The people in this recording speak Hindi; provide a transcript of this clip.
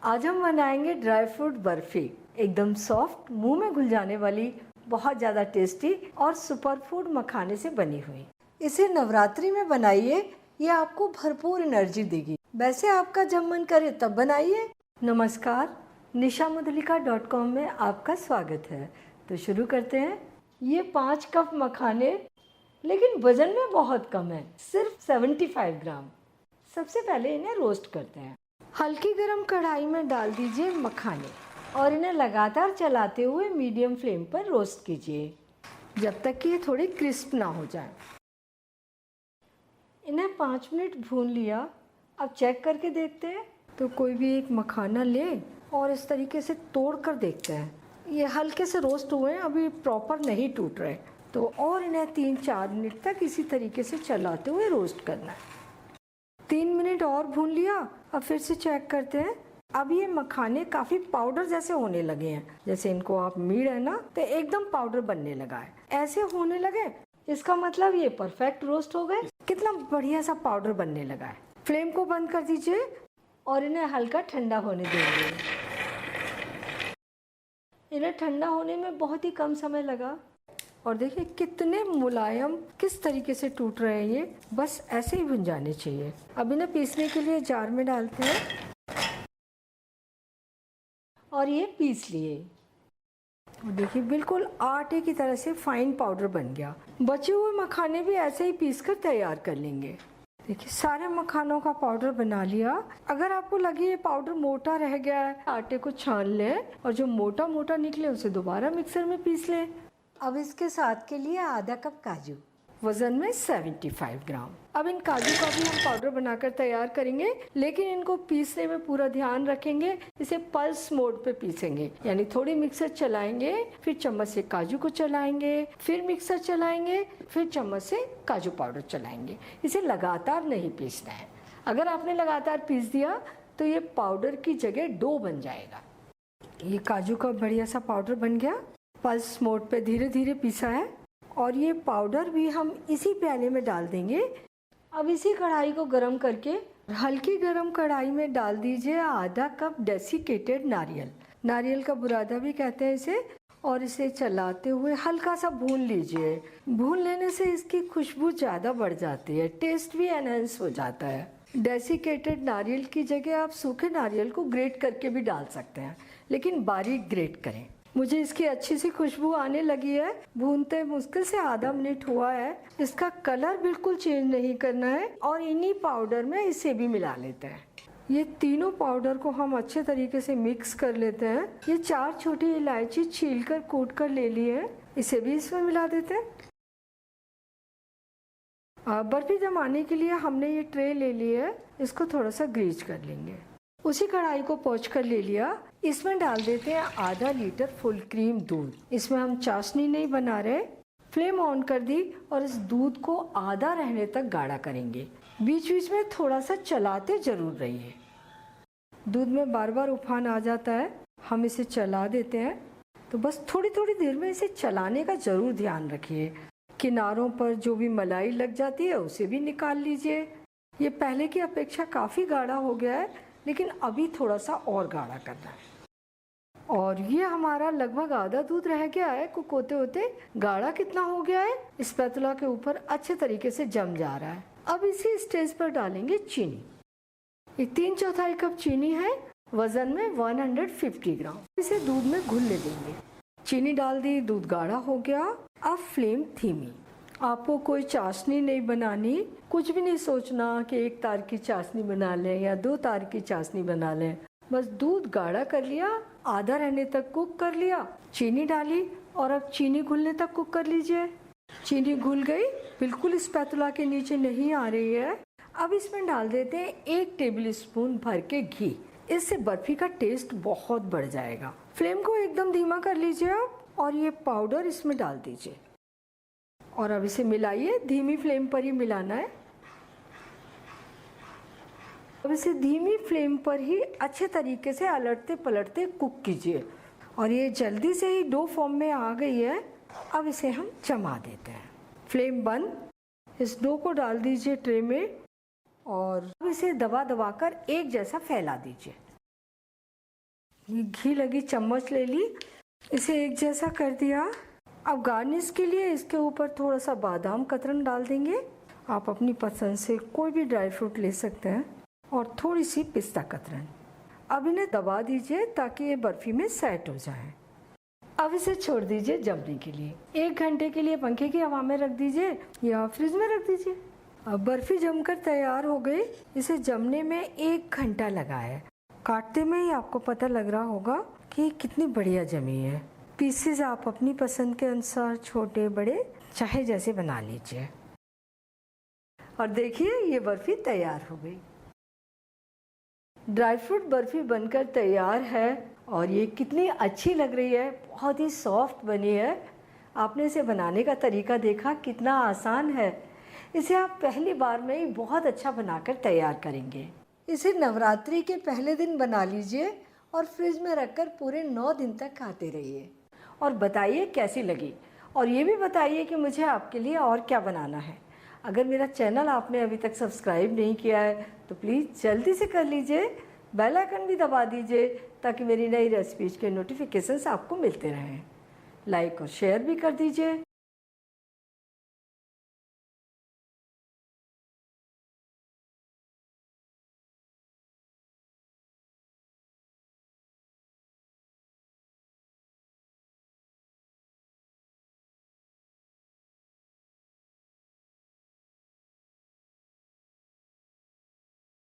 आज हम बनाएंगे ड्राई फ्रूट बर्फी। एकदम सॉफ्ट, मुंह में घुल जाने वाली, बहुत ज़्यादा टेस्टी और सुपर फूड मखाने से बनी हुई। इसे नवरात्रि में बनाइए, ये आपको भरपूर एनर्जी देगी। वैसे आपका जब मन करे तब बनाइए। नमस्कार, nishamudlika.com में आपका स्वागत है। तो शुरू करते हैं। ये 5 कप मखाने, लेकिन वजन में बहुत कम है, सिर्फ 75 ग्राम। सबसे पहले इन्हें रोस्ट करते हैं। हल्की गरम कढ़ाई में डाल दीजिए मखाने और इन्हें लगातार चलाते हुए मीडियम फ्लेम पर रोस्ट कीजिए जब तक कि ये थोड़ी क्रिस्प ना हो जाए। इन्हें 5 मिनट भून लिया। अब चेक करके देखते हैं। तो कोई भी एक मखाना ले और इस तरीके से तोड़ कर देखते हैं। ये हल्के से रोस्ट हुए हैं, अभी प्रॉपर नहीं टूट रहे। तो और इन्हें 3-4 मिनट तक इसी तरीके से चलाते हुए रोस्ट करना है। 3 मिनट और भून लिया। अब फिर से चेक करते हैं। अब ये मखाने काफ़ी पाउडर जैसे होने लगे हैं। जैसे इनको आप मीड है ना, तो एकदम पाउडर बनने लगा है। ऐसे होने लगे, इसका मतलब ये परफेक्ट रोस्ट हो गए। कितना बढ़िया सा पाउडर बनने लगा है। फ्लेम को बंद कर दीजिए और इन्हें हल्का ठंडा होने देंगे। इन्हें ठंडा होने में बहुत ही कम समय लगा और देखिए कितने मुलायम, किस तरीके से टूट रहे हैं ये। बस ऐसे ही भुन जाने चाहिए। अब इन्हें पीसने के लिए जार में डालते हैं और ये पीस लिए। और देखिए बिल्कुल आटे की तरह से फाइन पाउडर बन गया। बचे हुए मखाने भी ऐसे ही पीस कर तैयार कर लेंगे। देखिए सारे मखानों का पाउडर बना लिया। अगर आपको लगे ये पाउडर मोटा रह गया है, आटे को छान लें और जो मोटा मोटा निकले उसे दोबारा मिक्सर में पीस लें। अब इसके साथ के लिए आधा कप काजू, वजन में 75 ग्राम। अब इन काजू का भी हम पाउडर बनाकर तैयार करेंगे, लेकिन इनको पीसने में पूरा ध्यान रखेंगे। इसे पल्स मोड पे पीसेंगे, यानी थोड़ी मिक्सर चलाएंगे, फिर चम्मच से काजू को चलाएंगे, फिर मिक्सर चलाएंगे, फिर चम्मच से काजू पाउडर चलाएंगे। इसे लगातार नहीं पीसना है। अगर आपने लगातार पीस दिया तो ये पाउडर की जगह डो बन जाएगा। ये काजू का बढ़िया सा पाउडर बन गया। पल्स मोड पे धीरे धीरे पीसा है और ये पाउडर भी हम इसी प्याले में डाल देंगे। अब इसी कढ़ाई को गरम करके हल्की गरम कढ़ाई में डाल दीजिए आधा कप डेसिकेटेड नारियल। नारियल का बुरादा भी कहते हैं इसे। और इसे चलाते हुए हल्का सा भून लीजिए। भून लेने से इसकी खुशबू ज़्यादा बढ़ जाती है, टेस्ट भी एनहेंस हो जाता है। डेसिकेटेड नारियल की जगह आप सूखे नारियल को ग्रेट करके भी डाल सकते हैं, लेकिन बारीक ग्रेट करें। मुझे इसकी अच्छी सी खुशबू आने लगी है। भूनते मुश्किल से आधा मिनट हुआ है। इसका कलर बिल्कुल चेंज नहीं करना है और इन्हीं पाउडर में इसे भी मिला लेते हैं। ये तीनों पाउडर को हम अच्छे तरीके से मिक्स कर लेते हैं। ये 4 छोटी इलायची छीलकर कूट कर ले ली है, इसे भी इसमें मिला देते हैं। बर्फी जमाने के लिए हमने ये ट्रे ले ली है, इसको थोड़ा सा ग्रीज कर लेंगे। उसी कढ़ाई को पोंछ कर ले लिया। इसमें डाल देते हैं आधा लीटर फुल क्रीम दूध। इसमें हम चाशनी नहीं बना रहे। फ्लेम ऑन कर दी और इस दूध को आधा रहने तक गाढ़ा करेंगे। बीच बीच में थोड़ा सा चलाते जरूर रहिए। दूध में बार बार उफान आ जाता है, हम इसे चला देते हैं। तो बस थोड़ी थोड़ी देर में इसे चलाने का जरूर ध्यान रखिए। किनारों पर जो भी मलाई लग जाती है उसे भी निकाल लीजिए। ये पहले की अपेक्षा काफ़ी गाढ़ा हो गया है, लेकिन अभी थोड़ा सा और गाढ़ा करना है। और ये हमारा लगभग आधा दूध रह गया है। कुक होते होते गाढ़ा कितना हो गया है, स्पैटुला के ऊपर अच्छे तरीके से जम जा रहा है। अब इसी स्टेज पर डालेंगे चीनी। ये 3/4 कप चीनी है, वजन में 150 ग्राम। इसे दूध में घुलने देंगे। चीनी डाल दी, दूध गाढ़ा हो गया। अब फ्लेम धीमी। आपको कोई चाशनी नहीं बनानी, कुछ भी नहीं सोचना कि 1 तार की चाशनी बना लें या 2 तार की चाशनी बना लें। बस दूध गाढ़ा कर लिया, आधा रहने तक कुक कर लिया, चीनी डाली और अब चीनी घुलने तक कुक कर लीजिए। चीनी घुल गई, बिल्कुल स्पैटुला के नीचे नहीं आ रही है। अब इसमें डाल देते हैं 1 टेबल स्पून भर के घी। इससे बर्फी का टेस्ट बहुत बढ़ जाएगा। फ्लेम को एकदम धीमा कर लीजिए आप और ये पाउडर इसमें डाल दीजिए और अब इसे मिलाइए। धीमी फ्लेम पर ही मिलाना है। अब इसे धीमी फ्लेम पर ही अच्छे तरीके से अलटते पलटते कुक कीजिए। और ये जल्दी से ही डो फॉर्म में आ गई है। अब इसे हम जमा देते हैं। फ्लेम बंद। इस डो को डाल दीजिए ट्रे में और अब इसे दबा दबा कर एक जैसा फैला दीजिए। ये घी लगी चम्मच ले ली, इसे एक जैसा कर दिया। अब गार्निश के लिए इसके ऊपर थोड़ा सा बादाम कतरन डाल देंगे। आप अपनी पसंद से कोई भी ड्राई फ्रूट ले सकते हैं और थोड़ी सी पिस्ता कतरन। अब इन्हें दबा दीजिए ताकि ये बर्फ़ी में सेट हो जाए। अब इसे छोड़ दीजिए जमने के लिए। 1 घंटे के लिए पंखे की हवा में रख दीजिए या फ्रिज में रख दीजिए। अब बर्फ़ी जमकर तैयार हो गई। इसे जमने में 1 घंटा लगा है। काटते में ही आपको पता लग रहा होगा कि कितनी बढ़िया जमी है। पीसेस आप अपनी पसंद के अनुसार छोटे बड़े चाहे जैसे बना लीजिए। और देखिए ये बर्फ़ी तैयार हो गई। ड्राई फ्रूट बर्फ़ी बनकर तैयार है और ये कितनी अच्छी लग रही है, बहुत ही सॉफ्ट बनी है। आपने इसे बनाने का तरीका देखा, कितना आसान है। इसे आप पहली बार में ही बहुत अच्छा बनाकर तैयार करेंगे। इसे नवरात्रि के पहले दिन बना लीजिए और फ्रिज में रखकर पूरे 9 दिन तक खाते रहिए और बताइए कैसी लगी। और ये भी बताइए कि मुझे आपके लिए और क्या बनाना है। अगर मेरा चैनल आपने अभी तक सब्सक्राइब नहीं किया है तो प्लीज़ जल्दी से कर लीजिए, बेल आइकन भी दबा दीजिए ताकि मेरी नई रेसिपीज़ के नोटिफिकेशंस आपको मिलते रहें। लाइक और शेयर भी कर दीजिए।